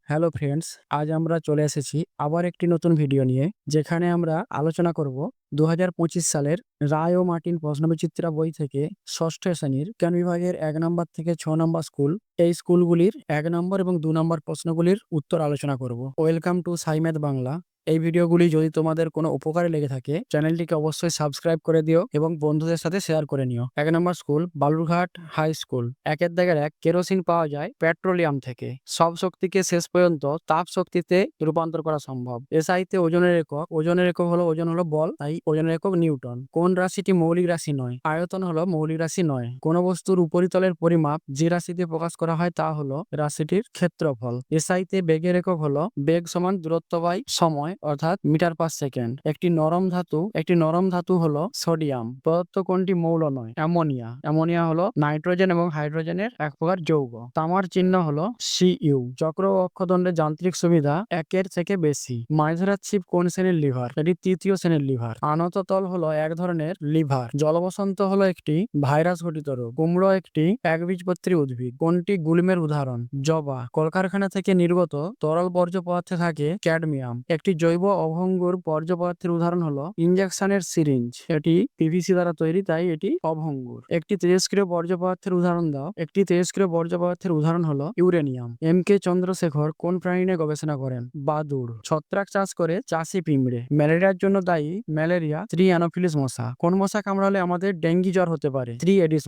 Hello friends, আজ আমরা চলে এসেছি আবার একটি নতুন ভিডিও নিয়ে, যেখানে আমরা আলোচনা করব 2025 সালের রায় ও মার্টিন প্রশ্নবিচিত্রা বই থেকে ষষ্ঠ শ্রেণীর বিজ্ঞান বিভাগের 1 নম্বর থেকে 6 নম্বর স্কুল, এই স্কুলগুলির 1 নম্বর এবং 2 নম্বর প্রশ্নগুলির উত্তর আলোচনা করব। ওয়েলকাম টু সাইম্যাথ বাংলা। এই ভিডিওগুলি যদি তোমাদের কোনো উপকারে লেগে থাকে, চ্যানেলটিকে অবশ্যই সাবস্ক্রাইব করে দিও এবং বন্ধুদের সাথে শেয়ার করে নিও। 1 নম্বর স্কুল, বালুরঘাট হাই স্কুল। 1-এর দাগের 1, কেরোসিন পাওয়া যায় পেট্রোলিয়াম থেকে। সব শক্তিকে শেষ পর্যন্ত তাপ শক্তিতে রূপান্তর করা সম্ভব। এসআইতে ওজনের একক, ওজন হলো বল, তাই ওজনের একক নিউটন। কোন রাশিটি মৌলিক রাশি নয়? আয়তন হলো মৌলিক রাশি নয়। কোন বস্তুর উপরিতলের পরিমাপ যে রাশিতে প্রকাশ করা হয় তা হলো রাশিটির ক্ষেত্রফল। এসআইতে বেগের একক হলো বেগ সমান দূরত্ব বাই সময়, অর্থাৎ মিটার পার সেকেন্ড। একটি নরম ধাতু হলো সোডিয়াম। পদার্থ কোনটি মৌল নয়? অ্যামোনিয়া। অ্যামোনিয়া হলো নাইট্রোজেন এবং হাইড্রোজেনের এক প্রকার যৌগ। তামার চিহ্ন হলো Cu। চক্র ও অক্ষদণ্ডের যান্ত্রিক সুবিধা 1-এর থেকে বেশি। মাছ ধরার ছিপ কোন শ্রেণীর লিভার? এটি তৃতীয় শ্রেণীর লিভার। আনত তল হলো এক ধরনের লিভার। জলবসন্ত হলো একটি ভাইরাস ঘটিত রোগ। কুমড়ো একটি একবীজপত্রী উদ্ভিদ। কোনটি গুল্মের উদাহরণ? জবা। কলকারখানা থেকে নির্গত তরল বর্জ্য পদার্থে থাকে ক্যাডমিয়াম। একটি জৈব অভঙ্গুর বর্জ্য পদার্থের উদাহরণ হলো ইনজেকশনের সিরিঞ্জ। এটি পিভিসি দ্বারা তৈরি, তাই এটি অভঙ্গুর। একটি তেজস্ক্রিয় বর্জ্য পদার্থের উদাহরণ দাও। একটি তেজস্ক্রিয় বর্জ্য পদার্থের উদাহরণ হলো ইউরেনিয়াম। M.K. চন্দ্রশেখর কোন প্রাণী নিয়ে গবেষণা করেন? বাদুড়। ছত্রাক চাষ করে চাষি পিঁমড়ে। ম্যালেরিয়ার জন্য দায়ী ম্যালেরিয়া 3 অ্যানোফিলিস মশা। কোন মশা কামড়ালে আমাদের ডেঙ্গি জ্বর হতে পারে? 3 এডিস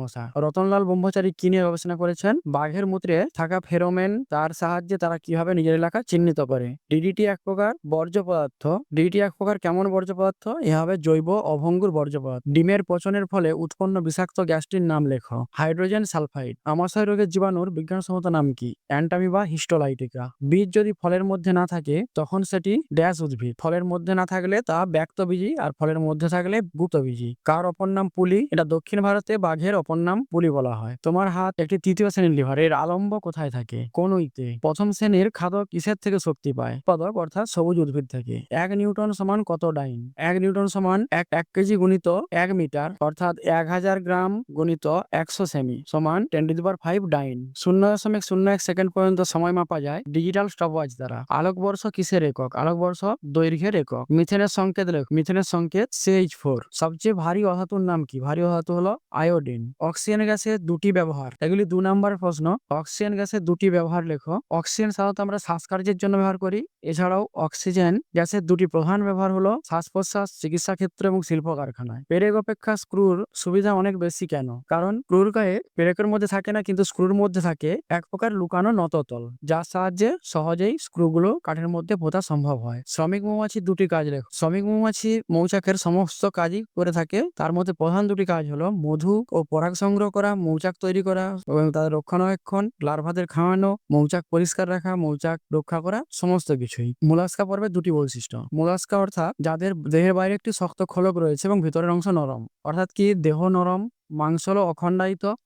মশা। রতনলাল ব্রহ্মচারী কি নিয়ে গবেষণা করেছেন? বাঘের মূত্রে থাকা ফেরোমেন তার সাহায্যে তারা কিভাবে নিজের এলাকা চিহ্নিত করে। ডিডিটি এক প্রকার বর্জ্য পদার্থ। ডিডিটি এক প্রকার কেমন বর্জ্য পদার্থ? এ হবে জৈব অভঙ্গুর বর্জ্য পদার্থ। ডিমের পচনের ফলে উৎপন্ন বিষাক্ত গ্যাসটির নাম লেখো। Hydrogen sulphide. আমাশয় রোগের জীবাণুর বিজ্ঞানসম্মত নাম কি? Entamoeba histolytica. বীজ যদি ফলের মধ্যে না থাকে তখন সেটি ড্যাশ উদ্ভিদ। ফলের মধ্যে না থাকলে তা ব্যক্তবীজী, আর ফলের মধ্যে থাকলে গুপ্তবীজী। কার অপর নাম পুলি? এটা দক্ষিণ ভারতে বাঘের অপর নাম পুলি বলা হয়। তোমার হাত একটি তৃতীয় শ্রেণীর লিভার। এর আলম্ব কোথায় থাকে? কনুইতে। প্রথম শ্রেণীর খাদক কিসের থেকে শক্তি পায়? উৎপাদক অর্থাৎ সবুজ উদ্ভিদ থেকে। 1 নিউটন সমান কত ডাইন? 1 নিউটন সমান 1 কেজি গুণিত 1 মিটার, অর্থাৎ 1000 গ্রাম গুণিত 100 সেমি সমান 10⁵ ডাইন। 0.01 সেকেন্ড পর্যন্ত সময় মাপা যায় ডিজিটাল স্টপওয়াচ দ্বারা। আলোকবর্ষ কিসের একক? আলোকবর্ষ দৈর্ঘ্যের একক। মিথেনের সংকেত লেখ। মিথেনের সংকেত CH4। সবচেয়ে ভারী অধাতুর নাম কি? ভারী অধাতু হলো আয়োডিন। অক্সিজেন গ্যাসের দুটি ব্যবহার। এগুলি 2 নম্বর প্রশ্ন। অক্সিজেন গ্যাসের দুটি ব্যবহার লেখো। অক্সিজেন সাধারণত আমরা শ্বাসকার্যের জন্য ব্যবহার করি। এছাড়াও অক্সিজেন গ্যাসের দুটি প্রধান ব্যবহার হলো শ্বাস প্রশ্বাস, চিকিৎসা ক্ষেত্র এবং শিল্প কারখানায়। পেরেক অপেক্ষা স্ক্রুর সুবিধা অনেক বেশি কেন? কারণ স্ক্রুর গায়ে পেরেকের মধ্যে থাকে না, কিন্তু স্ক্রুর মধ্যে থাকে এক প্রকার লুকানো নততল, যার সাহায্যে সহজেই স্ক্রুগুলো কাঠের মধ্যে পোঁতা সম্ভব হয়। শ্রমিক মৌমাছির দুটি কাজ লেখো। শ্রমিক মৌমাছি মৌচাকের সমস্ত কাজই করে থাকে। তার মধ্যে প্রধান দুটি কাজ হলো মধু ও পরাগ সংগ্রহ করা, মৌচাক তৈরি করা এবং তাদের রক্ষণাবেক্ষণ, লার্ভাদের খাওয়ানো, মৌচাক পরিষ্কার রাখা, মৌচাক রক্ষা করা, সমস্ত কিছুই। মোলাস্কা পর্বের দুটি বৈশিষ্ট্য। মোলাস্কা অর্থাৎ যাদের দেহের বাইরে একটি শক্ত খোলক রয়েছে এবং ভিতরের অংশ নরম। অর্থাৎ কি দেহ নরম, মাংস হলো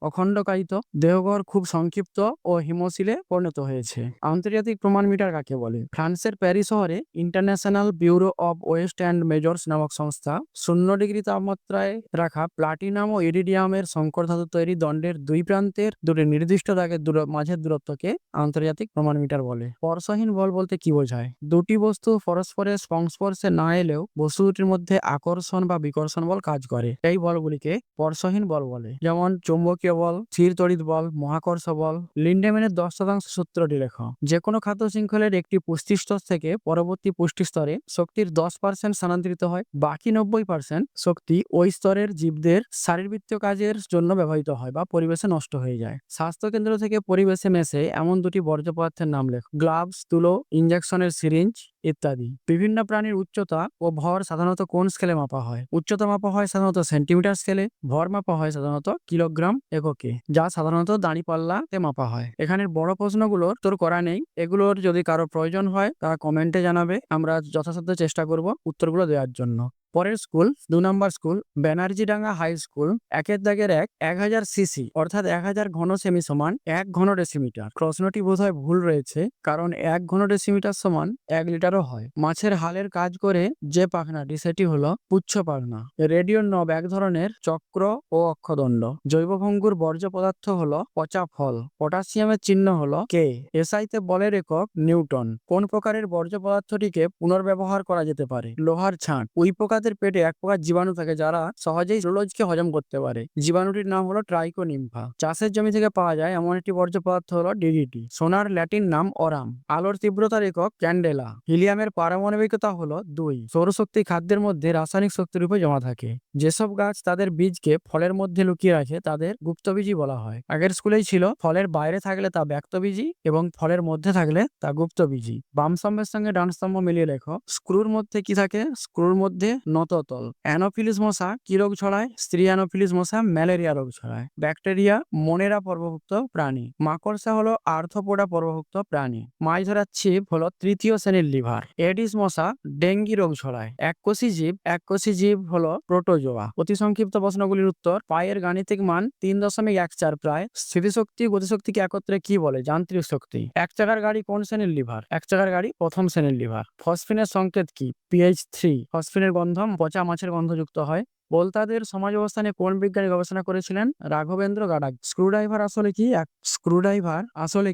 অখণ্ডকায়িত, দেহগড় খুব সংক্ষিপ্ত ও হিমশিলে পরিণত হয়েছে। আন্তর্জাতিক প্রমাণ মিটার কাকে বলে? ফ্রান্সের প্যারিস শহরে international bureau of West and measures নামক সংস্থা 0 ডিগ্রি তাপমাত্রায় রাখা প্লাটিনাম ও ইরিডিয়ামের সংকর ধাতু তৈরি দণ্ডের দুই প্রান্তের দুটি নির্দিষ্ট দাগের মাঝের দূরত্বকে আন্তর্জাতিক প্রমাণ মিটার বলে। স্পর্শহীন বল বলতে কি বোঝায়? দুটি বস্তু পরস্পরের সংস্পর্শে না এলেও বস্তু দুটির মধ্যে আকর্ষণ বা বিকর্ষণ বল কাজ করে। এই বলগুলিকে স্পর্শহীন বল বলে, যেমন চৌম্বকীয় বল, স্থির তড়িৎ বল, মহাকর্ষ বল। লিন্ডেম্যানের 10% সূত্রটি লেখো। যে কোনো খাদ্য শৃঙ্খলের একটি পুষ্টিস্তর থেকে পরবর্তী পুষ্টিস্তরে শক্তির 10% স্থানান্তরিত হয়। বাকি 90% শক্তি ওই স্তরের জীবদের শারীরবৃত্তীয় কাজের জন্য ব্যবহৃত হয় বা পরিবেশে নষ্ট হয়ে যায়। স্বাস্থ্যকেন্দ্র থেকে পরিবেশে মেশে এমন দুটি বর্জ্য পদার্থের নাম লেখো। গ্লাভস, তুলো, ইনজেকশনের সিরিঞ্জ ইত্যাদি। বিভিন্ন প্রাণীর উচ্চতা ও ভর সাধারণত কোন স্কেলে মাপা হয়? উচ্চতা মাপা হয় সাধারণত সেন্টিমিটার স্কেলে, ভর মাপা হয় সাধারণত কিলোগ্রাম এককে, যা সাধারণত দাঁড়িপাল্লাতে মাপা হয়। এখানের বড় প্রশ্নগুলোর তোর করা নেই। এগুলোর যদি কারো প্রয়োজন হয় তারা কমেন্টে জানাবে, আমরা যথাসাধ্য চেষ্টা করব উত্তরগুলো দেওয়ার জন্য। পরের স্কুল 2 নম্বর school Banerjeedanga high school. 1-1 1000 CC অর্থাৎ 1000 ঘন সেমি সমান 1 ঘন ডেসিমিটার। প্রশ্নটি বোধহয় ভুল রয়েছে, কারণ 1 ঘন ডেসিমিটার সমান 1 লিটারও হয়। মাছের হালের কাজ করে যে পাখনাটি সেটি হলো পুচ্ছ পাখনা। রেডিও নব এক ধরনের চক্র ও অক্ষদণ্ড। জৈব ভঙ্গুর বর্জ্য পদার্থ হলো পচা ফল। পটাশিয়ামের চিহ্ন হলো কে। এসআইতে বলের একক নিউটন। কোন প্রকারের বর্জ্য পদার্থটিকে পুনর্ব্যবহার করা যেতে পারে? লোহার ছাঁট। উইপোকাদের পেটে এক প্রকার জীবাণু থাকে যারা সহজেই সেলুলোজকে হজম করতে পারে। জীবাণুটির নাম হলো ট্রাইকোনিম্ফা। চাষের জমি থেকে পাওয়া যায় এমন একটি বর্জ্য পদার্থ হলো ডিডিটি। সোনার ল্যাটিন নাম অরাম। আলোর তীব্রতার একক ক্যান্ডেলা। হিলিয়ামের পারমাণবিকতা হলো 2। সৌরশক্তি খাদ্যের মধ্যে রাসায়নিক শক্তিরূপে জমা থাকে। যেসব গাছ তাদের বীজকে ফলের মধ্যে লুকিয়ে রাখে তাদের গুপ্তবীজী বলা হয়। আগের স্কুলেই ছিল ফলের বাইরে থাকলে তা ব্যক্তবীজী এবং ফলের মধ্যে থাকলে তা গুপ্তবীজী। বাম স্তম্ভের সঙ্গে ডান স্তম্ভ মিলিয়ে লেখো। স্ক্রুর মধ্যে কি থাকে? স্ক্রুর মধ্যে নততল। অ্যানোফিলিস মশা কি রোগ ছড়ায়? স্ত্রী অ্যানোফিলিস মশা ম্যালেরিয়া রোগ ছড়ায়। ব্যাকটেরিয়া মনেরা পর্বভুক্ত প্রাণী। মাকড়সা হলো আর্থ্রোপোডা পর্বভুক্ত প্রাণী। মাছ ধরার ছিপ হলো তৃতীয় শ্রেণীর লিভার। এডিস মশা ডেঙ্গি রোগ ছড়ায়। এককোষী জীব হলো প্রোটোজোয়া। অতি সংক্ষিপ্ত প্রশ্নগুলির উত্তর। পায়ের গাণিতিক মান 3.14 প্রায়। স্থিতিশক্তি গতিশক্তিকে একত্রে কি বলে? যান্ত্রিক শক্তি। এক চাকার গাড়ি কোন শ্রেণীর লিভার? এক চাকার গাড়ি প্রথম শ্রেণীর লিভার। ফসফিনের সংকেত কি? pH 3। ফসফিনের গন্ধ পচা মাছের গন্ধযুক্ত হয়। বোলতাদের সমাজ ব্যবস্থা নিয়ে কোন বিজ্ঞানী গবেষণা করেছিলেন? রাঘবেন্দ্র গাডাগ। স্ক্রুড্রাইভার আসলে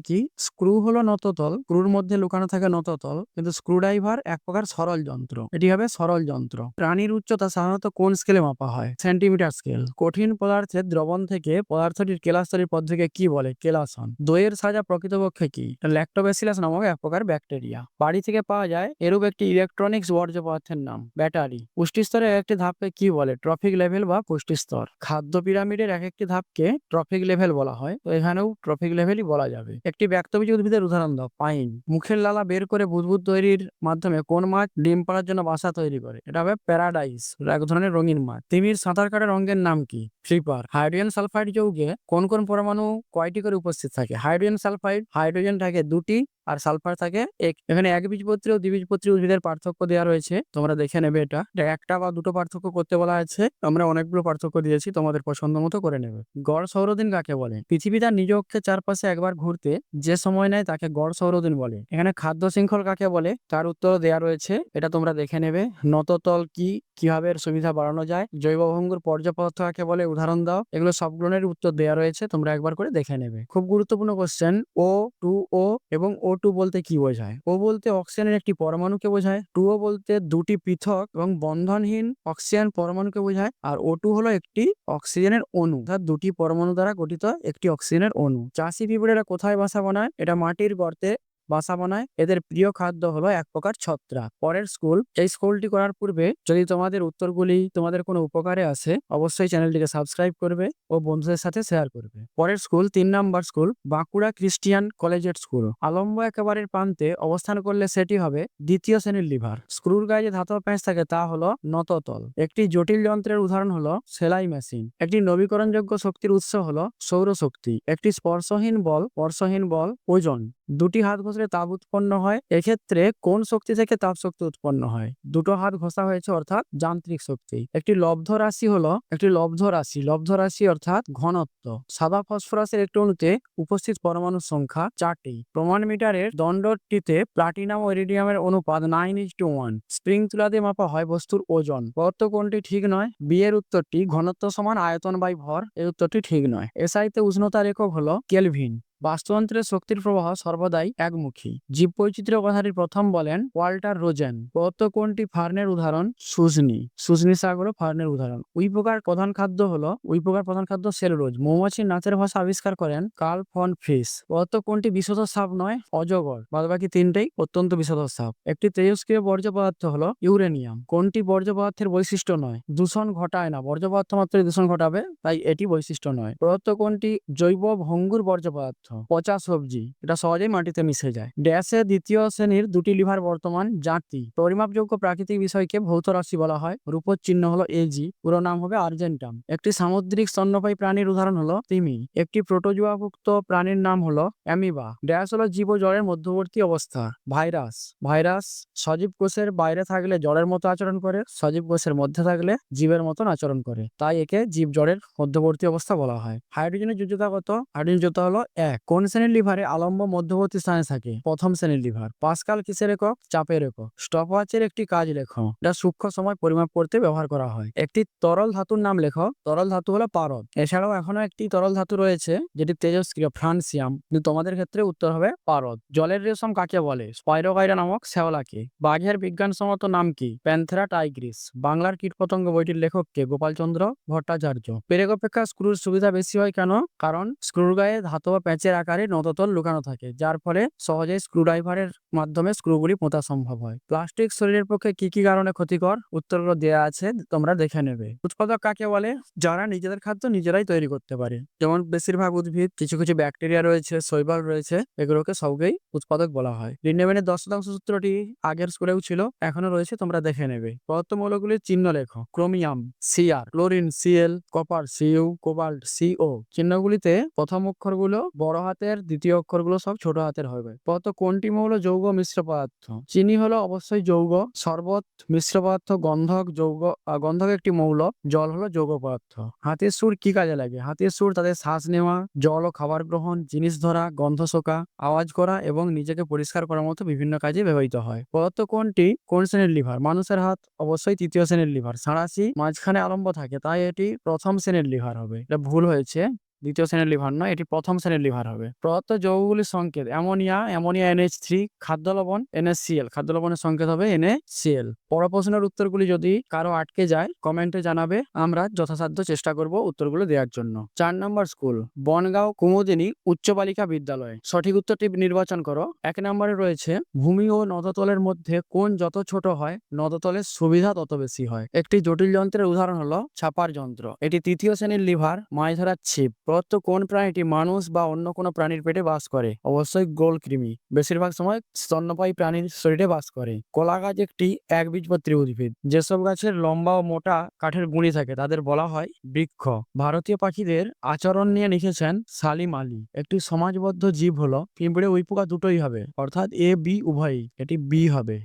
কি? স্ক্রু হলো নততল। স্ক্রুর মধ্যে লুকানো থাকে নততল, কিন্তু স্ক্রুড্রাইভার এক প্রকার সরল যন্ত্র। এটি হবে সরল যন্ত্র। প্রাণীর উচ্চতা সাধারণত কোন স্কেলে মাপা হয়? Centimetre scale. কঠিন পদার্থের দ্রবণ থেকে পদার্থটির কেলাস্তরির পদ্ধতিকে কি বলে? কেলাসন। দইয়ের সাজা প্রকৃতপক্ষে কি? ল্যাক্টোব্যাসিলাস নামক এক প্রকার ব্যাকটেরিয়া। বাড়ি থেকে পাওয়া যায় এরূপ একটি ইলেকট্রনিক্স বর্জ্য পদার্থের নাম ব্যাটারি। পুষ্টিস্তরের একটি ধাপকে কি বলে? ট্রফিক লেভেল বা পুষ্টিস্তর। খাদ্য পিরামিডের এক একটি ধাপকে ট্রফিক লেভেল বলা হয়, তো এখানেও ট্রফিক লেভেলই বলা যাবে। একটি ব্যক্তবীজী উদ্ভিদের উদাহরণ দাও। পাইন। মুখের লালা বের করে বুদবুদ তৈরির মাধ্যমে কোন মাছ ডিম পাড়ার জন্য বাসা তৈরি করে? এটা হবে প্যারাডাইস, এক ধরনের রঙিন মাছ। তিমির সাঁতার কাটার অঙ্গের নাম কি? ফ্লিপার। হাইড্রোজেন সালফাইড যৌগে কোন কোন পরমাণু কয়টি করে উপস্থিত থাকে? হাইড্রোজেন সালফাইড হাইড্রোজেন থাকে 2টি আর সালফার থাকে 1। এখানে একবীজপত্রী ও দ্বিবীজপত্রী উদ্ভিদের পার্থক্য দেওয়া রয়েছে, তোমরা দেখে নেবে। এটা একটা বা দুটো পার্থক্য করতে বলা আছে, আমরা অনেকগুলো পার্থক্য দিয়েছি, তোমাদের পছন্দ মতো করে নেবে। গড় সৌরদিন কাকে বলে? পৃথিবী তার নিজ অক্ষের চারপাশে একবার ঘুরতে যে সময় নেয় তাকে গড় সৌরদিন বলে। এখানে খাদ্য শৃঙ্খল কাকে বলে তার উত্তর দেওয়া রয়েছে, এটা তোমরা দেখে নেবে। নততল কি, কিভাবে এর সুবিধা বাড়ানো যায়, জৈব ভঙ্গুর বর্জ্য পদার্থ কাকে বলে, উদাহরণ দাও। এগুলো সবগুলোর উত্তর দেওয়া রয়েছে, তোমরা একবার করে দেখে নেবে। খুব গুরুত্বপূর্ণ কোশ্চেন। O2O এবং O2 বলতে কি বোঝায়? O বলতে অক্সিজেনের একটি পরমাণুকে বোঝায়। 2O বলতে দুটি পৃথক এবং বন্ধনহীন অক্সিজেন পরমাণুকে বোঝায়। আর O2 হলো একটি অক্সিজেনের অণু, অর্থাৎ দুটি পরমাণু দ্বারা গঠিত একটি অক্সিজেনের অণু। চাষি পিঁপড়েরা কোথায় বাসা বানায়? এটা মাটির গর্তে বাসা বানায়। এদের প্রিয় খাদ্য হলো এক প্রকার ছত্রাক। পরের স্কুল। এই স্কুলটি করার পূর্বে যদি তোমাদের উত্তরগুলি তোমাদের কোনো উপকারে আসে, অবশ্যই চ্যানেলটিকে সাবস্ক্রাইব করবে ও বন্ধুদের সাথে শেয়ার করবে। পরের স্কুল 3 নম্বর school Bankura Christian collegiate school. আলম্ব একেবারের প্রান্তে অবস্থান করলে সেটি হবে দ্বিতীয় শ্রেণীর লিভার। স্ক্রুর গায়ে যে ধাতব প্যাঁচ থাকে তা হলো নততল। একটি জটিল যন্ত্রের উদাহরণ হলো সেলাই মেশিন। একটি নবীকরণযোগ্য শক্তির উৎস হলো সৌরশক্তি। একটি স্পর্শহীন বল ওজন। দুটি হাত ঘষলে তাপ উৎপন্ন হয়। এক্ষেত্রে কোন শক্তি থেকে তাপ শক্তি উৎপন্ন হয়? দুটো হাত ঘষা হয়েছে অর্থাৎ যান্ত্রিক শক্তি। একটি লব্ধ রাশি অর্থাৎ ঘনত্ব। সাদা ফসফরাসের একটি অণুতে উপস্থিত পরমাণুর সংখ্যা 4টি। প্রমাণ মিটারের দণ্ডটিতে প্লাটিনাম ও ইরিডিয়ামের অনুপাত 9:1। স্প্রিং তুলা দিয়ে মাপা হয় বস্তুর ওজন। পদার্থ কোনটি ঠিক নয়? বি এর উত্তরটি ঘনত্ব সমান আয়তন বাই ভর, এই উত্তরটি ঠিক নয়। এসআইতে উষ্ণতার একক হলো কেলভিন। বাস্তুতন্ত্রের শক্তির প্রবাহ সর্বদাই একমুখী। জীববৈচিত্র্য কথাটি প্রথম বলেন ওয়াল্টার রোজেন। পদার্থ কোনটি ফার্নের উদাহরণ? সুজনি শাক হলো ফার্নের উদাহরণ। উইপোকার প্রধান খাদ্য সেলুলোজ। মৌমাছির নাচের ভাষা আবিষ্কার করেন কার্ল ফন ফ্রিস। পদার্থ কোনটি বিশদ সাপ নয়? অজগর। বাদবাকি তিনটেই অত্যন্ত বিশদ সাপ। একটি তেজস্ক্রিয় বর্জ্য পদার্থ হলো ইউরেনিয়াম। কোনটি বর্জ্য পদার্থের বৈশিষ্ট্য নয়? দূষণ ঘটায় না। বর্জ্য পদার্থ মাত্রই দূষণ ঘটাবে, তাই এটি বৈশিষ্ট্য নয়। পদার্থ কোনটি জৈব ভঙ্গুর বর্জ্য পদার্থ? পচা সবজি, এটা সহজেই মাটিতে মিশে যায়। ড্যাশের দ্বিতীয় শ্রেণীর দুটি লিভার বর্তমান জাতি। পরিমাপযোগ্য প্রাকৃতিক বিষয়কে ভৌত রাশি বলা হয়। রূপোর চিহ্ন হলো এজি, পুরো নাম হবে আর্জেন্টাম। একটি সামুদ্রিক স্তন্যপায়ী প্রাণীর উদাহরণ হলো তিমি। একটি প্রোটোজোয়াভুক্ত প্রাণীর নাম হলো অ্যামিবা। ড্যাশ হলো জীব ও জড়ের মধ্যবর্তী অবস্থা। ভাইরাস, ভাইরাস সজীব কোষের বাইরে থাকলে জড়ের মতো আচরণ করে, সজীব কোষের মধ্যে থাকলে জীবের মতন আচরণ করে, তাই একে জীব জড়ের মধ্যবর্তী অবস্থা বলা হয়। হাইড্রোজেনের যোজ্যতা কত? হাইড্রোজেন যোজ্যতা হলো 1। কোন শ্রেণীর লিভারে আলম্ব মধ্যবর্তী স্থানে থাকে? প্রথম শ্রেণীর লিভার। পাস্কাল কিসের একক? চাপের একক। স্টপওয়াচের একটি কাজ লেখো, এটা সূক্ষ্ম সময় পরিমাপ করতে ব্যবহার করা হয়। একটি তরল ধাতুর নাম লেখো। তরল ধাতু হলো পারদ। এছাড়াও এখনো একটি তরল ধাতু রয়েছে যেটি তেজস্ক্রিয়, ফ্রান্সিয়াম, কিন্তু তোমাদের ক্ষেত্রে উত্তর হবে পারদ। জলের রেশম কাকে বলে? স্পাইরোগাইরা নামক শ্যাওলাকে। বাঘের বিজ্ঞানসম্মত নাম কি? Panthera Tigris. বাংলার কীটপতঙ্গ বইটির লেখক কে? গোপালচন্দ্র ভট্টাচার্য। পেরেক অপেক্ষা স্ক্রুর সুবিধা বেশি হয় কেন? কারণ স্ক্রুর গায়ে ধাতব প্যাঁচের আকারে নততল লুকানো থাকে, যার ফলে সহজে স্ক্রুড্রাইভারের মাধ্যমে স্ক্রুগুলি পোঁতা সম্ভব হয়। প্লাস্টিক শরীরের পক্ষে কি কি কারণে ক্ষতিকর? উত্তরগুলো দেওয়া আছে, তোমরা দেখে নেবে। উৎপাদক কাকে বলে? যারা নিজেদের খাদ্য নিজেরাই তৈরি করতে পারে, যেমন বেশিরভাগ উদ্ভিদ, কিছু কিছু ব্যাকটেরিয়া রয়েছে, শৈবাল রয়েছে, এগুলোকে সবকেই উৎপাদক বলা হয়। লিন্ডেম্যানের 10 শতাংশ সূত্রটি আগের স্কুলেও ছিল, এখনো রয়েছে, তোমরা দেখে নেবে। পদার্থ মৌলগুলির চিহ্ন লেখো। Chromium C R, chlorine C L, copper C U, cobalt C O. চিহ্নগুলিতে প্রথম অক্ষরগুলো বড় হাতের, দ্বিতীয় অক্ষরগুলো সব ছোট হাতের হবে। পদার্থ কোনটি মৌল যৌগ মিশ্র পদার্থ? চিনি হলো অবশ্যই যৌগ, শরবত মিশ্র পদার্থ, গন্ধক যৌগ, গন্ধক একটি মৌল, জল হলো যৌগ পদার্থ। হাতির সুর কি কাজে লাগে? হাতির সুর তাদের শ্বাস নেওয়া, জল ও খাবার গ্রহণ, জিনিস ধরা, গন্ধ শোকা, আওয়াজ করা এবং নিজেকে পরিষ্কার করার মতো বিভিন্ন কাজে ব্যবহৃত হয়। পদার্থ কোনটি কোন শ্রেণীর লিভার? মানুষের হাত অবশ্যই তৃতীয় শ্রেণীর লিভার। সাঁড়াশি মাঝখানে আলম্ব থাকে, তাই এটি প্রথম শ্রেণীর লিভার হবে। এটা ভুল হয়েছে, দ্বিতীয় শ্রেণীর লিভার নয়, এটি প্রথম শ্রেণীর লিভার হবে। পদার্থ যৌগগুলির সংকেত: অ্যামোনিয়া, অ্যামোনিয়া NH3, খাদ্য লবণ NaCl, খাদ্য লবণের সংকেত হবে NaCl। পর প্রশ্নের উত্তরগুলি যদি কারো আটকে যায় কমেন্টে জানাবে, আমরা যথাসাধ্য চেষ্টা করব উত্তরগুলো দেওয়ার জন্য। 4 নম্বর স্কুল, বনগাঁও কুমুদিনী উচ্চ বালিকা বিদ্যালয়। সঠিক উত্তরটি নির্বাচন করো। 1 নম্বরে রয়েছে, ভূমি ও নদতলের মধ্যে কোণ যত ছোট হয় নদতলের সুবিধা তত বেশি হয়। একটি জটিল যন্ত্রের উদাহরণ হলো ছাপার যন্ত্র। এটি তৃতীয় শ্রেণীর লিভার। মাছ ধরার ছিপ। পদার্থ কোন প্রাণীটি মানুষ বা অন্য কোনো প্রাণীর পেটে বাস করে? অবশ্যই গোলকৃমি, বেশিরভাগ সময় স্তন্যপায়ী প্রাণীর শরীরে বাস করে। কলা গাছ একটি একবীজপত্রী উদ্ভিদ। যেসব গাছের লম্বা ও মোটা কাঠের গুঁড়ি থাকে তাদের বলা হয় বৃক্ষ। ভারতীয় পাখিদের আচরণ নিয়ে লিখেছেন সালিম আলী। একটি সমাজবদ্ধ জীব হলো পিঁপড়ে, উইপোকা দুটোই হবে, অর্থাৎ A B উভয়ই, এটি বি হবে।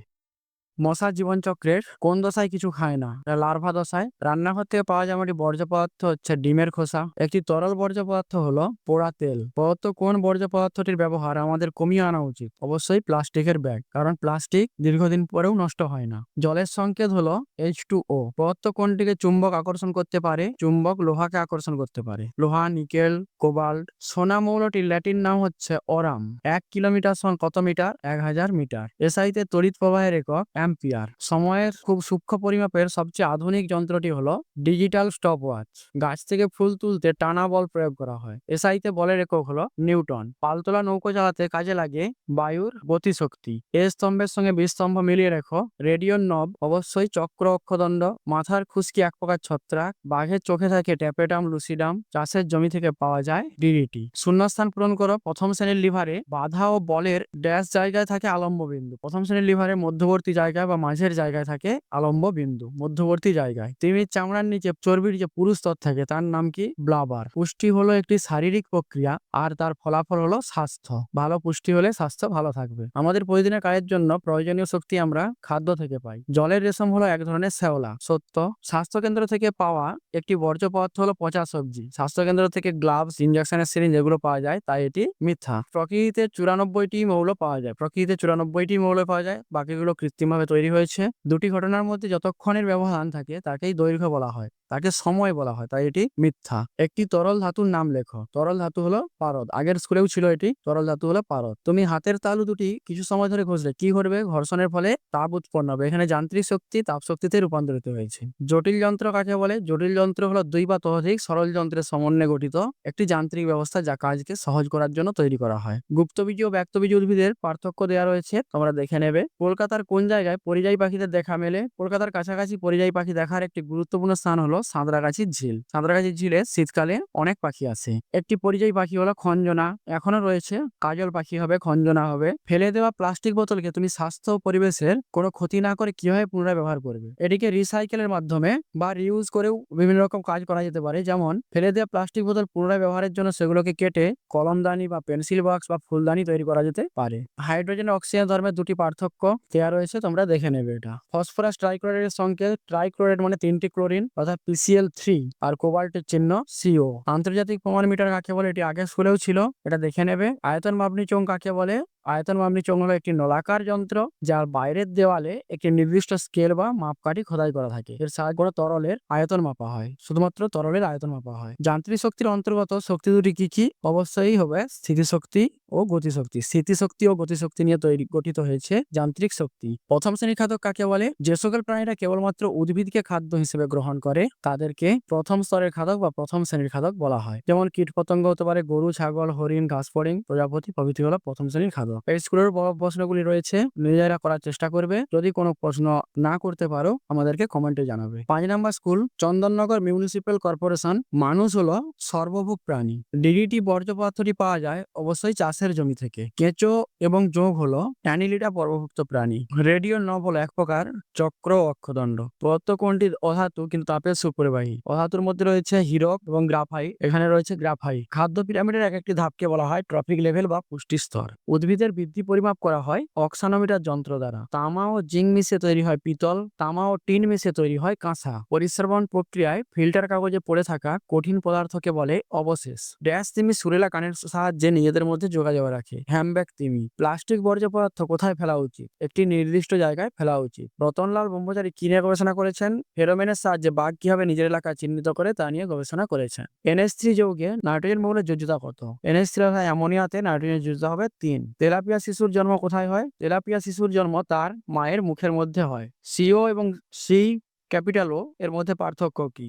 মশা জীবনচক্রের কোন দশায় কিছু খায় না? লার্ভা দশায়। রান্নাঘর থেকে পাওয়া যাওয়া একটি বর্জ্য পদার্থ হচ্ছে ডিমের খোসা। একটি তরল বর্জ্য পদার্থ হলো পোড়া তেল। পদার্থ কোন বর্জ্য পদার্থটির ব্যবহার আমাদের কমিয়ে আনা উচিত? অবশ্যই প্লাস্টিকের ব্যাগ, কারণ প্লাস্টিক দীর্ঘদিন পরেও নষ্ট হয় না। জলের সংকেত হলো H2O। পদার্থ কোনটিকে চুম্বক আকর্ষণ করতে পারে? চুম্বক লোহাকে আকর্ষণ করতে পারে। লোহা, নিকেল, কোবাল্ট। সোনা মৌলটির ল্যাটিন নাম হচ্ছে অরাম। 1 কিলোমিটার সমান কত মিটার? 1000 মিটার। এসআইতে তড়িৎ প্রবাহের একক অ্যাম্পিয়ার। সময়ের খুব সূক্ষ্ম পরিমাপের সবচেয়ে আধুনিক যন্ত্রটি হলো ডিজিটাল স্টপওয়াচ। গাছ থেকে ফুল তুলতে টানা বল প্রয়োগ করা হয়। এসআইতে বলের একক হলো নিউটন। পালতোলা নৌকো চালাতে কাজে লাগে বায়ুর গতিশক্তি। এ স্তম্ভের সঙ্গে বি স্তম্ভ মিলিয়ে রেখো। রেডিওর নব অবশ্যই চক্র অক্ষদণ্ড। মাথার খুশকি এক প্রকার ছত্রাক। বাঘের চোখে থাকে ট্যাপেটাম লুসিডাম। চাষের জমি থেকে পাওয়া যায় DDT। শূন্যস্থান পূরণ করো। প্রথম শ্রেণীর লিভারে বাধা ও বলের ড্যাশ জায়গায় থাকে আলম্ব বিন্দু। প্রথম শ্রেণীর লিভারের মধ্যবর্তী জায়গায় বা মাঝের জায়গায় থাকে আলম্ব বিন্দু, মধ্যবর্তী জায়গায়। তিমির চামড়ার নিচে চর্বির যে পুরু স্তর থাকে তার নাম কি? ব্লাবার। পুষ্টি হলো একটি শারীরিক প্রক্রিয়া আর তার ফলাফল হলো স্বাস্থ্য। ভালো পুষ্টি হলে স্বাস্থ্য ভালো থাকবে। আমাদের প্রতিদিনের কাজের জন্য প্রয়োজনীয় শক্তি আমরা খাদ্য থেকে পাই। জলের রেশম হলো এক ধরনের শ্যাওলা। সত্য। স্বাস্থ্যকেন্দ্র থেকে পাওয়া একটি বর্জ্য পদার্থ হলো পচা সবজি। স্বাস্থ্যকেন্দ্র থেকে গ্লাভস, ইনজেকশনের সিরিঞ্জ এগুলো পাওয়া যায়, তাই এটি মিথ্যা। প্রকৃতিতে 94টি মৌল পাওয়া যায়। প্রকৃতিতে 94টি মৌল পাওয়া যায়, বাকিগুলো কৃত্রিমভাবে তৈরি হয়েছে। দুটি ঘটনার মধ্যে যতক্ষণের ব্যবধান থাকে তাকেই দৈর্ঘ্য বলা হয়, তাকে সময় বলা হয়, তাই এটি মিথ্যা। একটি তরল ধাতুর নাম লেখো। তরল ধাতু হলো পারদ। আগের স্কুলেও ছিল এটি। তরল ধাতু হলো পারদ। তুমি হাতের তালু দুটি কিছু সময় ধরে ঘষলে কি ঘটবে? ঘর্ষণের ফলে তাপ উৎপন্ন হবে। এখানে যান্ত্রিক শক্তি তাপ শক্তিতে রূপান্তরিত হয়েছে। জটিল যন্ত্র কাকে বলে? জটিল যন্ত্র হলো 2 বা ততোধিক সরল যন্ত্রের সমন্বয়ে গঠিত একটি যান্ত্রিক ব্যবস্থা যা কাজকে সহজ করার জন্য তৈরি করা হয়। গুপ্তবীজী ও ব্যক্তবীজী উদ্ভিদের পার্থক্য দেওয়া রয়েছে, তোমরা দেখে নেবে। কলকাতার কোন জায়গায় পরিযায়ী পাখিদের দেখা মেলে? কলকাতার কাছাকাছি পরিযায়ী পাখি দেখার একটি গুরুত্বপূর্ণ স্থান হলো হলো সাঁতরাগাছির ঝিল। সাঁতরাগাছির ঝিলে শীতকালে অনেক পাখি আসে। একটি পরিযায়ী পাখি হলো খঞ্জনা, এখনো রয়েছে। কাজল পাখি হবে, খঞ্জনা হবে। ফেলে দেওয়া প্লাস্টিক বোতলকে তুমি স্বাস্থ্য ও পরিবেশের কোনো ক্ষতি না করে কিভাবে পুনরায় ব্যবহার করবে? এটিকে রিসাইকেলের মাধ্যমে বা রিউজ করেও বিভিন্ন রকম কাজ করা যেতে পারে। যেমন ফেলে দেওয়া প্লাস্টিক বোতল পুনরায় ব্যবহারের জন্য সেগুলোকে কেটে কলমদানি বা পেন্সিল বক্স বা ফুলদানি তৈরি করা যেতে পারে। হাইড্রোজেন ও অক্সিজেন ধর্মের দুটি পার্থক্য দেওয়া রয়েছে, তোমরা দেখে নেবে এটা। ফসফরাস ট্রাইক্লোরাইডের সংকেত ট্রাইক্লোরাইড মানে 3টি ক্লোরিন অর্থাৎ PCl3 আর কোবাল্টের চিহ্ন CO। আন্তর্জাতিক প্রমাণ মিটার কাকে বলে? এটি আগের স্কুলেও ছিল, এটা দেখে নেবে। আয়তন মাপনী চোঙ কাকে বলে? আয়তন মাপনী চোঙ হলো একটি নলাকার যন্ত্র যার বাইরের দেওয়ালে একটি নির্দিষ্ট স্কেল বা মাপকাঠি খোদাই করা থাকে। এর সাহায্যে করে তরলের আয়তন মাপা হয়, শুধুমাত্র তরলের আয়তন মাপা হয়। যান্ত্রিক শক্তির অন্তর্গত শক্তি দুটি কি কি? অবশ্যই হবে স্থিতিশক্তি ও গতিশক্তি। স্থিতিশক্তি ও গতিশক্তি নিয়ে গঠিত হয়েছে যান্ত্রিক শক্তি। প্রথম শ্রেণীর খাদ্য কাকে বলে? যে সকল প্রাণীরা কেবলমাত্র উদ্ভিদকে খাদ্য হিসেবে গ্রহণ করে তাদেরকে প্রথম স্তরের খাদক বা প্রথম শ্রেণীর খাদক বলা হয়। যেমন কীটপতঙ্গ হতে পারে গরু, ছাগল, হরিণ, ঘাসফড়িং, প্রজাপতি প্রভৃতি হলো প্রথম শ্রেণীর খাদক। এই স্কুলের বড় প্রশ্নগুলি রয়েছে, নিজেরা করার চেষ্টা করবে। যদি কোনো প্রশ্ন না করতে পারো আমাদেরকে কমেন্টে জানাবে। 5 নম্বর স্কুল, চন্দননগর মিউনিসিপ্যাল কর্পোরেশন। মানুষ হলো সর্বভূক প্রাণী। DDT বর্জ্য পদার্থটি পাওয়া যায় অবশ্যই চাষের জমি থেকে। কেঁচো এবং যোগ হলো অ্যানিলিডা পর্বভুক্ত প্রাণী। রেডিও নব হলো এক প্রকার চক্র অক্ষদণ্ড। পদার্থ কোনটি অধাতু কিন্তু তাপের সুপরিবাহী? অধাতুর মধ্যে রয়েছে হীরক এবং গ্রাফাইট, এখানে রয়েছে গ্রাফাইট। খাদ্য পিরামিডের এক একটি ধাপকে বলা হয় ট্রফিক লেভেল বা পুষ্টি স্তর। উদ্ভিদের বৃদ্ধি পরিমাপ করা হয় অক্সানোমিটার যন্ত্র দ্বারা। তামা ও জিঙ্ক মিশে তৈরি হয় পিতল, তামা ও টিন মিশে তৈরি হয় কাঁসা। পরিশ্রবণ প্রক্রিয়ায় ফিল্টার কাগজে পড়ে থাকা কঠিন পদার্থকে বলে অবশেষ। ড্যাশ তিমি সুরেলা কানের সাহায্যে নিজেদের মধ্যে যোগাযোগ রাখে। হ্যামব্যাগ তিমি। প্লাস্টিক বর্জ্য পদার্থ কোথায় ফেলা উচিত? একটি নির্দিষ্ট জায়গায় ফেলা উচিত। রতনলাল ব্রহ্মচারী কি নিয়ে গবেষণা করেছেন? ফেরোমেনের সাহায্যে বাঘ কিভাবে নিজের এলাকা চিহ্নিত করে তা নিয়ে গবেষণা করেছেন। NH3 যৌগে নাইট্রোজেন বহুলের যোজ্যতা কত? NH3 অর্থাৎ অ্যামোনিয়াতে নাইট্রোজেনের যোজ্যতা হবে 3। তেলাপিয়া শিশুর জন্ম কোথায় হয়? তেলাপিয়া শিশুর জন্ম তার মায়ের মুখের মধ্যে হয়। CO এবং C(O) এর মধ্যে পার্থক্য কি?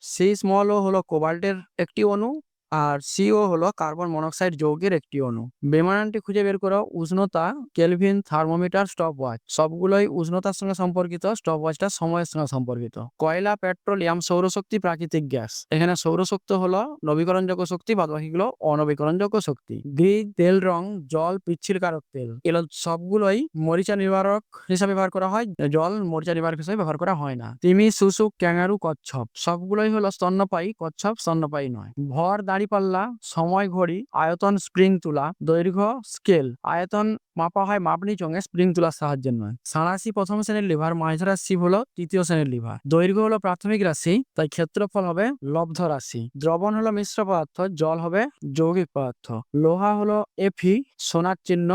C(o) হলো কোবাল্টের একটি অণু আর CO হলো কার্বন মনোক্সাইড যৌগের একটি অণু। বেমানানটি খুঁজে বের করো। উষ্ণতা, কেলভিন, থার্মোমিটার, স্টপওয়াচ। সবগুলোই উষ্ণতার সঙ্গে সম্পর্কিত, স্টপওয়াচটা সময়ের সঙ্গে সম্পর্কিত। কয়লা, পেট্রোলিয়াম, সৌরশক্তি, প্রাকৃতিক গ্যাস। এখানে সৌরশক্তি হলো নবীকরণযোগ্য শক্তি, বাদ বাকিগুলো অনবীকরণযোগ্য শক্তি। গ্রিজ, তেল, রং, জল, পিচ্ছিলকারক তেল, এগুলো সবগুলোই মরিচা নিবারক হিসাবে ব্যবহার করা হয়, জল মরিচা নিবারক হিসাবে ব্যবহার করা হয় না। তিমি, শুশুক, ক্যাঙ্গারু, কচ্ছপ সবগুলোই হলো স্তন্যপায়ী, কচ্ছপ স্তন্যপায়ী নয়। ভর দাঁড়িপাল্লা, সময় ঘড়ি, আয়তন স্প্রিং তুলা, দৈর্ঘ্য স্কেল। আয়তন মাপা হয় মাপনী চোঙে, স্প্রিং তুলার সাহায্যে নয়। সাঁড়াশি প্রথম শ্রেণীর লিভার, মাঝধরা শিব হলো তৃতীয় শ্রেণীর লিভার। দৈর্ঘ্য হলো প্রাথমিক রাশি, তাই ক্ষেত্রফল হবে লব্ধ রাশি। দ্রবণ হলো মিশ্র পদার্থ, জল হবে যৌগিক পদার্থ। লোহা হলো Fe, সোনার চিহ্ন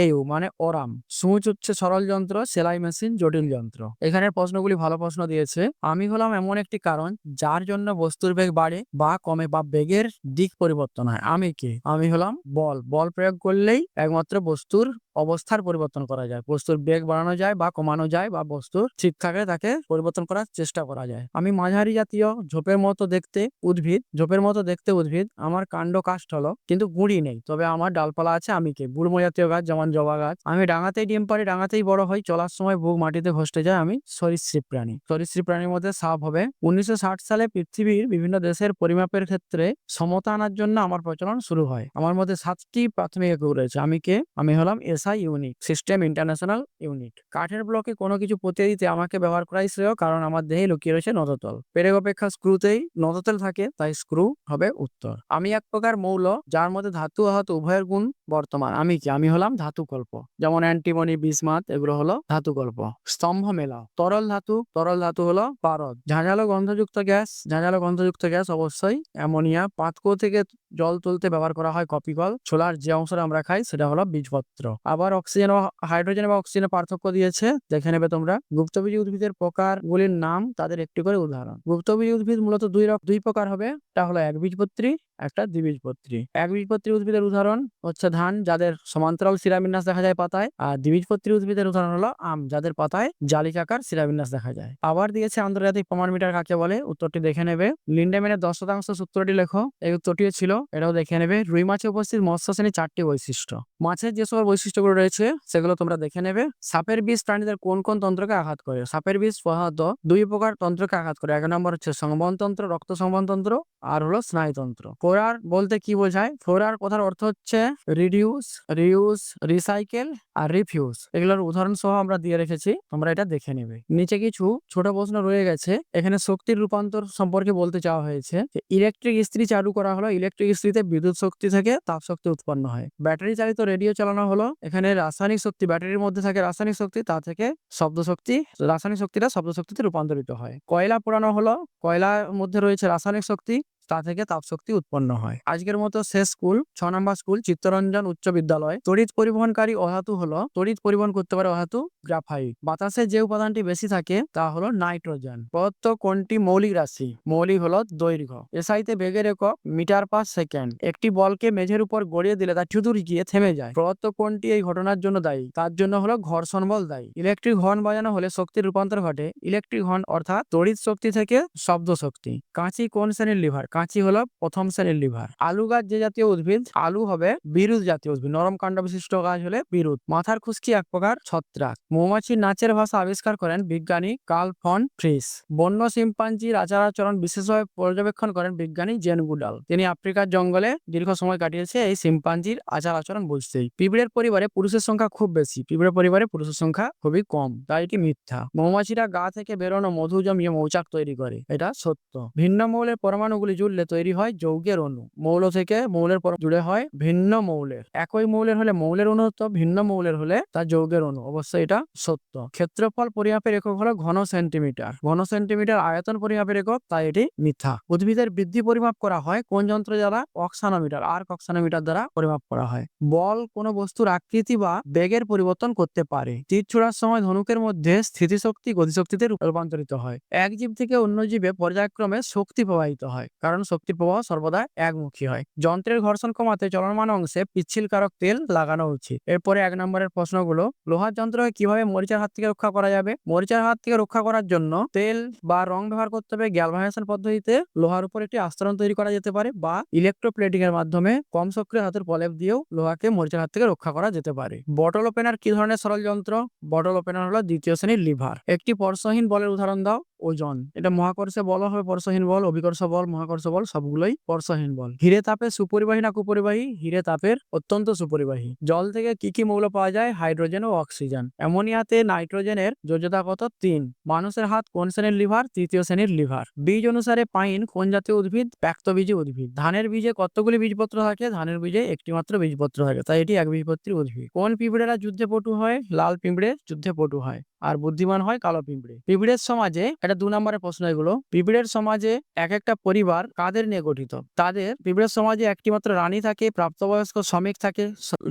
AU মানে ওরাম। সূচ হচ্ছে সরল যন্ত্র, সেলাই মেশিন জটিল যন্ত্র। এখানের প্রশ্নগুলি ভালো প্রশ্ন দিয়েছে। আমি হলাম এমন একটি কারণ যার জন্য বস্তুর বেগ বাড়ে বা কমে বা বেগের দিক পরিবর্তন হয়। আমি কে? আমি হলাম বল। বল প্রয়োগ করলেই একমাত্র বস্তুর অবস্থার পরিবর্তন করা যায়। বস্তুর বেগ বাড়ানো যায় বা কমানো যায় বা বস্তুর ঠিক থাকলে তাকে পরিবর্তন করার চেষ্টা করা যায়। আমি মাঝারি জাতীয় ঝোপের মতো দেখতে উদ্ভিদ। ঝোপের মতো দেখতে উদ্ভিদ। আমার কাণ্ড কাষ্ঠ হলো কিন্তু গুঁড়ি নেই, তবে আমার ডালপালা আছে। আমি কে? গুল্ম জাতীয় গাছ, যেমন জবা গাছ। আমি ডাঙাতেই ডিম পাড়ি, ডাঙাতেই বড় হই, চলার সময় বুক মাটিতে ঘষতে যায়। আমি সরীসৃপ প্রাণী। সরীসৃপ প্রাণীর মধ্যে সাপ হবে। 1960 সালে পৃথিবীর বিভিন্ন দেশের পরিমাপের ক্ষেত্রে সমতা আনার জন্য আমার প্রচলন শুরু হয়। আমার মধ্যে 7টি প্রাথমিক একক রয়েছে। আমি কে? আমি হলাম SI unit, system international unit. কাঠের ব্লকে কোনো কিছু পুঁতে দিতে আমাকে ব্যবহার করাই শ্রেয়, কারণ আমার দেহে লুকিয়ে রয়েছে নদতল। পেরেক অপেক্ষা স্ক্রুতেই নদতল থাকে, তাই স্ক্রু হবে উত্তর। আমি এক প্রকার মৌল যার মধ্যে ধাতু অধাতু উভয়ের গুণ বর্তমান। আমি কি? আমি হলাম ধাতুকল্প, যেমন অ্যান্টিমনি, বিসমাথ, এগুলো হলো ধাতুকল্প। স্তম্ভ মেলাও। তরল ধাতু, তরল ধাতু হলো পারদ। ঝাঁঝালো গন্ধযুক্ত গ্যাস, ঝাঁঝালো গন্ধযুক্ত গ্যাস অবশ্যই অ্যামোনিয়া। পাতকুয়ো থেকে জল তুলতে ব্যবহার করা হয় কপিকল। ছোলার যে অংশটা আমরা খাই সেটা হলো বীজপত্র। আবার অক্সিজেন ও হাইড্রোজেন বা অক্সিজেনের পার্থক্য দিয়েছে, দেখে নেবে তোমরা। গুপ্তবীজী উদ্ভিদের প্রকারগুলির নাম, তাদের একটি করে উদাহরণ। গুপ্তবীজী উদ্ভিদ মূলত দুই প্রকার হবে, এটা হলো একবীজপত্রী, একটা দ্বিবীজপত্রী। একবীজপত্রী উদ্ভিদের উদাহরণ হচ্ছে ধান, যাদের সমান্তরাল শিরাবিন্যাস দেখা যায় পাতায়। আর দ্বিবীজপত্রী উদ্ভিদের উদাহরণ হলো আম, যাদের পাতায় জালিকাকার শিরাবিন্যাস দেখা যায়। আবার দিয়েছে আন্তর্জাতিক প্রমাণ মিটার কাকে বলে, উত্তরটি দেখে নেবে। লিন্ডেম্যানের 10% সূত্রটি লেখো, এই উত্তরটিও ছিল, এটাও দেখে নেবে। রুই মাছে উপস্থিত মৎস্য শ্রেণীর 4টি বৈশিষ্ট্য। মাছের যে সকল বৈশিষ্ট্যগুলো যেগুলো রয়েছে সেগুলো তোমরা দেখে নেবে। সাপের বিষ প্রাণীদের কোন কোন তন্ত্রকে আঘাত করে? সাপের বিষ প্রধানত দুই প্রকার তন্ত্রকে আঘাত করে। এক নম্বর হচ্ছে সংবহনতন্ত্র, রক্ত সংবহনতন্ত্র, আর হলো স্নায়ুতন্ত্র। ফোরার বলতে কি বোঝায়? ফোরার কথার অর্থ হচ্ছে রিডিউস, রিউজ, রিসাইকেল আর রিফিউজ। এগুলোর উদাহরণ সহ আমরা দিয়ে রেখেছি, তোমরা এটা দেখে নেবে। নিচে কিছু ছোট প্রশ্ন রয়ে গেছে। এখানে শক্তির রূপান্তর সম্পর্কে বলতে চাওয়া হয়েছে। ইলেকট্রিক ইস্ত্রি চালু করা হলো, ইলেকট্রিক ইস্ত্রিতে বিদ্যুৎ শক্তি থেকে তাপ শক্তি উৎপন্ন হয়। ব্যাটারি চালিত রেডিও চালানো হলো, এখানে রাসায়নিক শক্তি, ব্যাটারির মধ্যে থাকে রাসায়নিক শক্তি, তা থেকে শব্দ শক্তি, রাসায়নিক শক্তিটা শব্দ শক্তিতে রূপান্তরিত হয়। কয়লা পোড়ানো হলো, কয়লার মধ্যে রয়েছে রাসায়নিক শক্তি, তা থেকে তাপশক্তি উৎপন্ন হয়। আজকের মতো শেষ স্কুল 6 নম্বর স্কুল চিত্তরঞ্জন উচ্চ বিদ্যালয়। তড়িৎ পরিবহনকারী অধাতু হলো, তড়িৎ পরিবহন করতে পারে অধাতু গ্রাফাইট। বাতাসে যে উপাদানটি বেশি থাকে তা হলো নাইট্রোজেন। প্রদত্ত কোনটি মৌলিক রাশি? মৌলিক হলো দৈর্ঘ্য। এসআইতে বেগের একক মিটার পার সেকেন্ড। একটি বলকে মেঝের উপর গড়িয়ে দিলে তা চুদুর গিয়ে থেমে যায়। প্রদত্ত কোনটি এই ঘটনার জন্য দায়ী? তার জন্য হলো ঘর্ষণ বল দায়ী। ইলেকট্রিক হর্ন বাজানো হলে শক্তির রূপান্তর ঘটে। ইলেকট্রিক হর্ন অর্থাৎ তড়িৎ শক্তি থেকে শব্দ শক্তি। কাঁচি কোন শ্রেণীর লিভার? কাঁচি হলো প্রথম শ্রেণীর লিভার। আলু গাছ যে জাতীয় উদ্ভিদ? আলু হবে বিরুৎ জাতীয় উদ্ভিদ। নরম কাণ্ড বিশিষ্ট গাছ হলে বিরুৎ। মাথার খুশকি এক প্রকার ছত্রাক। মৌমাছির নাচের ভাষা আবিষ্কার করেন বিজ্ঞানী কার্ল ফন ফ্রিস। বন্য শিম্পাঞ্জির আচার-আচরণ বিশেষভাবে পর্যবেক্ষণ করেন বিজ্ঞানী জেন গুডাল। তিনি আফ্রিকার জঙ্গলে দীর্ঘ সময় কাটিয়েছে এই শিম্পাঞ্জির আচার-আচরণ বুঝতেই। পিঁপড়ের পরিবারে পুরুষের সংখ্যা খুব বেশি, পিঁপড়ের পরিবারে পুরুষের সংখ্যা খুবই কম, তাই এটি মিথ্যা। মৌমাছিরা গা থেকে বেরোনো মধু জমিয়ে মৌচাক তৈরি করে, এটা সত্য। ভিন্ন মৌলের পরমাণুগুলি জুড়লে তৈরি হয় যৌগের অণু। মৌল থেকে মৌলের পর জুড়ে হয় ভিন্ন মৌলের। একই মৌলের হলে মৌলের অণুত্ব, ভিন্ন মৌলের হলে তা যৌগের অণু। অবশ্যই এটা সত্য। ক্ষেত্রফল পরিমাপের একক হলো ঘন সেন্টিমিটার। ঘন সেন্টিমিটার আয়তন পরিমাপের একক, তাই এটি মিথ্যা। উদ্ভিদের বৃদ্ধি পরিমাপ করা হয় কোন যন্ত্র দ্বারা? অক্সানোমিটার, আর্ক অক্সানোমিটার দ্বারা পরিমাপ করা হয়। বল কোন বস্তুর আকৃতি বা বেগের পরিবর্তন করতে পারে। তীর ছোড়ার সময় ধনুকের মধ্যে স্থিতিশক্তি গতিশক্তিতে রূপান্তরিত হয়। এক জীব থেকে অন্য জীবে পর্যায়ক্রমে শক্তি প্রবাহিত হয়, কারণ শক্তির প্রবাহ সর্বদা একমুখী হয়। যন্ত্রের ঘর্ষণ কমাতে চলমান অংশে পিচ্ছিলকারক তেল লাগানো উচিত। এরপরে 1 নম্বরের প্রশ্নগুলো। লোহার যন্ত্রকে কিভাবে মরিচার হাত থেকে রক্ষা করা যাবে? মরিচার হাত থেকে রক্ষা করার জন্য তেল বা রং ব্যবহার করতে হবে। গ্যালভানাইজেশন পদ্ধতিতে লোহার উপর একটি আস্তরণ তৈরি করা যেতে পারে, বা ইলেকট্রোপ্লেটিং এর মাধ্যমে কম সক্রিয় হাতের প্রলেপ দিয়েও লোহাকে মরিচার হাত থেকে রক্ষা করা যেতে পারে। বটল ওপেনার কি ধরনের সরল যন্ত্র? বটল ওপেনার হলো দ্বিতীয় শ্রেণীর লিভার। একটি স্পর্শহীন বলের উদাহরণ দাও। ওজন। এটা মহাকর্ষে বল হবে স্পর্শহীন বল, অভিকর্ষ বল, মহাকর্ষ বল সবগুলোই স্পর্শহীন বল। হিরে তাপের সুপরিবাহী না কুপরিবাহী? হিরে তাপের অত্যন্ত সুপরিবাহী। জল থেকে কি কি মৌল পাওয়া যায়? হাইড্রোজেন ও অক্সিজেন। অ্যামোনিয়াতে নাইট্রোজেনের যোজ্যতা কত? 3। মানুষের হাত কোন শ্রেণীর লিভার? তৃতীয় শ্রেণীর লিভার। বীজ অনুসারে পাইন কোন জাতীয় উদ্ভিদ? ব্যক্তবীজী উদ্ভিদ। ধানের বীজে কতগুলি বীজপত্র থাকে? ধানের বীজে একটি মাত্র বীজপত্র থাকে, তাই এটি একবীজপত্রী উদ্ভিদ। কোন পিঁপড়েরা যুদ্ধে পটু হয়? লাল পিঁপড়ে যুদ্ধে পটু হয়, আর বুদ্ধিমান হয় কালো পিঁপড়ে। পিঁপড়ের সমাজে, এটা 2 নম্বরের প্রশ্ন এগুলো। পিঁপড়ের সমাজে এক একটা পরিবার কাদের নিয়ে গঠিত? তাদের পিঁপড়ের সমাজে একটি মাত্র রানী থাকে, প্রাপ্তবয়স্ক শ্রমিক থাকে,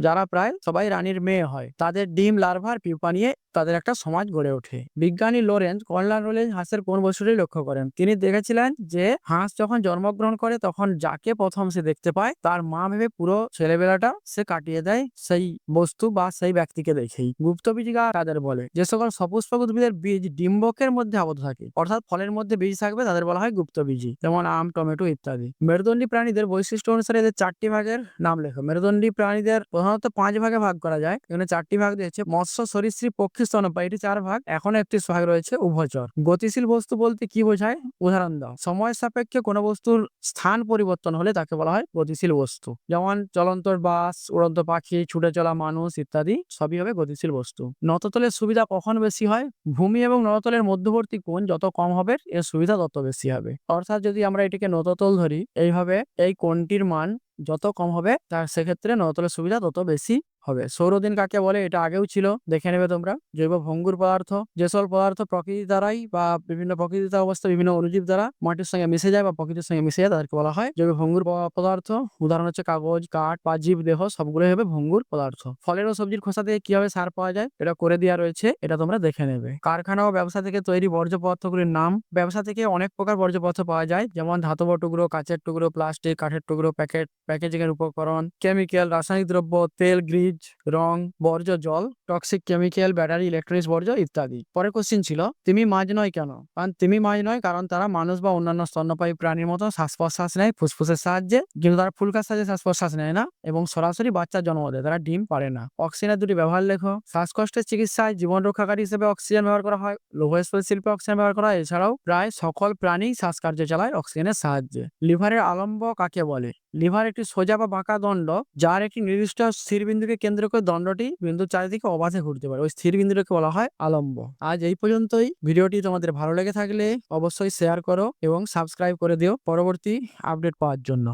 যারা প্রায় সবাই রানীর মেয়ে হয়। তাদের ডিম, লার্ভার, পিউপা নিয়ে তাদের একটা সমাজ গড়ে ওঠে। বিজ্ঞানী লরেন্স কর্নওয়ালিস হাঁসের কোন বৈশিষ্ট্যটি লক্ষ্য করেন? তিনি দেখেছিলেন যে হাঁস যখন জন্মগ্রহণ করে তখন যাকে প্রথম সে দেখতে পায় তার মা ভেবে পুরো ছেলেবেলাটা সে কাটিয়ে দেয় সেই বস্তু বা সেই ব্যক্তিকে দেখেই। গুপ্তবীজিকা কাদের বলে? যে সকল সপুষ্পক উদ্ভিদের বীজ ডিম্বকের মধ্যে আবদ্ধ থাকে, অর্থাৎ ফলের মধ্যে বীজ থাকবে, তাদের বলা হয় গুপ্তবীজি, যেমন আম, টমেটো ইত্যাদি। মেরুদণ্ডী প্রাণীদের বৈশিষ্ট্য অনুসারে এদের 4টি ভাগের নাম লেখো। মেরুদণ্ডী প্রাণীদের প্রধানত 5 ভাগে ভাগ করা যায়। এখানে 4টি ভাগ দিয়েছে। মৎস্য, সরীসৃপ, পক্ষী, স্তন্যপায়ী, এটি 4 ভাগ। এখন একটি ভাগ রয়েছে উভচর। গতিশীল বস্তু বলতে কি বোঝায়? উদাহরণ দাও। সময় সাপেক্ষে কোনো বস্তুর স্থান পরিবর্তন হলে তাকে বলা হয় গতিশীল বস্তু, যেমন চলন্ত বাস, উড়ন্ত পাখি, ছুটে চলা মানুষ ইত্যাদি সবই হবে গতিশীল বস্তু। নততলের সুবিধা কখন বেশি হয়? ভূমি এবং নততলের মধ্যবর্তী কোণ যত কম হবে এর সুবিধা তত বেশি হবে। অর্থাৎ যদি আমরা এটিকে নততল ধরি, এইভাবে এই কোণটির মান যত কম হবে তার সেক্ষেত্রে নততলের সুবিধা তত বেশি হবে। সৌরদিন কাকে বলে? এটা আগেও ছিল, দেখে নেবে তোমরা। জৈব ভঙ্গুর পদার্থ, যে সকল পদার্থ প্রকৃতি দ্বারাই বা বিভিন্ন প্রকৃতিতে অবস্থা বিভিন্ন অণুজীব দ্বারা মাটির সঙ্গে মিশে যায় বা প্রকৃতির সঙ্গে মিশে যায়, তাদেরকে বলা হয় জৈব ভঙ্গুর পদার্থ। উদাহরণ হচ্ছে কাগজ, কাঠ বা জীব দেহ, সবগুলোই হবে ভঙ্গুর পদার্থ। ফলের ও সবজির খোসা থেকে কিভাবে সার পাওয়া যায়? এটা করে দেওয়া রয়েছে, এটা তোমরা দেখে নেবে। কারখানা ও ব্যবসা থেকে তৈরি বর্জ্য পদার্থগুলির নাম। ব্যবসা থেকে অনেক প্রকার বর্জ্য পদার্থ পাওয়া যায়, যেমন ধাতব টুকরো, কাঁচের টুকরো, প্লাস্টিক, কাঠের টুকরো, প্যাকেজিং এর উপকরণ, কেমিক্যাল, রাসায়নিক দ্রব্য, তেল, গ্রিজ, খনিজ, রং, বর্জ্য জল, টক্সিক কেমিক্যাল, ব্যাটারি, ইলেকট্রনিক্স বর্জ্য ইত্যাদি। পরের কোশ্চেন ছিল তিমি মাছ নয় কেন? কারণ তিমি মাছ নয় কারণ তারা মানুষ বা অন্যান্য স্তন্যপায়ী প্রাণীর মতো শ্বাস-প্রশ্বাস নেয় ফুসফুসের সাহায্যে, কিন্তু তারা ফুলকার সাহায্যে শ্বাস-প্রশ্বাস নেয় না এবং সরাসরি বাচ্চার জন্ম দেয়, তারা ডিম পাড়ে না। অক্সিজেনের দুটি ব্যবহার লেখো। শ্বাসকষ্টের চিকিৎসায় জীবন রক্ষাকারী হিসেবে অক্সিজেন ব্যবহার করা হয়, লৌহ ইস্পাত শিল্পে অক্সিজেন ব্যবহার করা হয়, এছাড়াও প্রায় সকল প্রাণী শ্বাসকার্য চালায় অক্সিজেনের সাহায্যে। লিভারের আলম্ব কাকে বলে? লিভার একটি সোজা বা বাঁকা দণ্ড যার একটি নির্দিষ্ট স্থির বিন্দুকে কেন্দ্র করে দণ্ডটি বিন্দুর চারিদিকে অবাধে ঘুরতে পারে, ওই স্থির বিন্দুটাকে বলা হয় আলম্ব। আজ এই পর্যন্তই। ভিডিওটি তোমাদের ভালো লেগে থাকলে অবশ্যই শেয়ার করো এবং সাবস্ক্রাইব করে দিও পরবর্তী আপডেট পাওয়ার জন্য।